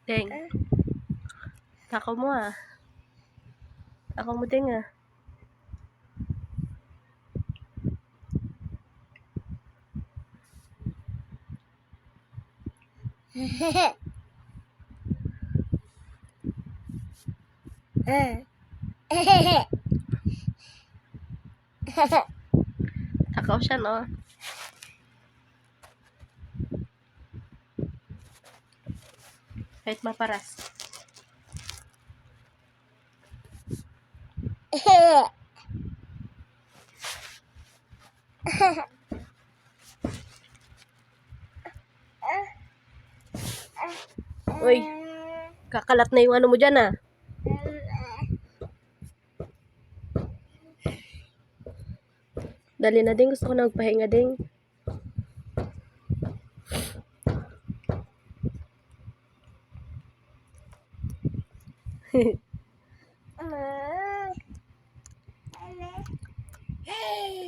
Deng. Takaw mo ah. Takaw mo deng ah. Takaw siya no. Kahit maparas. Uy, kakalat na yung ano mo dyan ah. Dali na din, gusto ko na magpahinga din.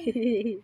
Hehehe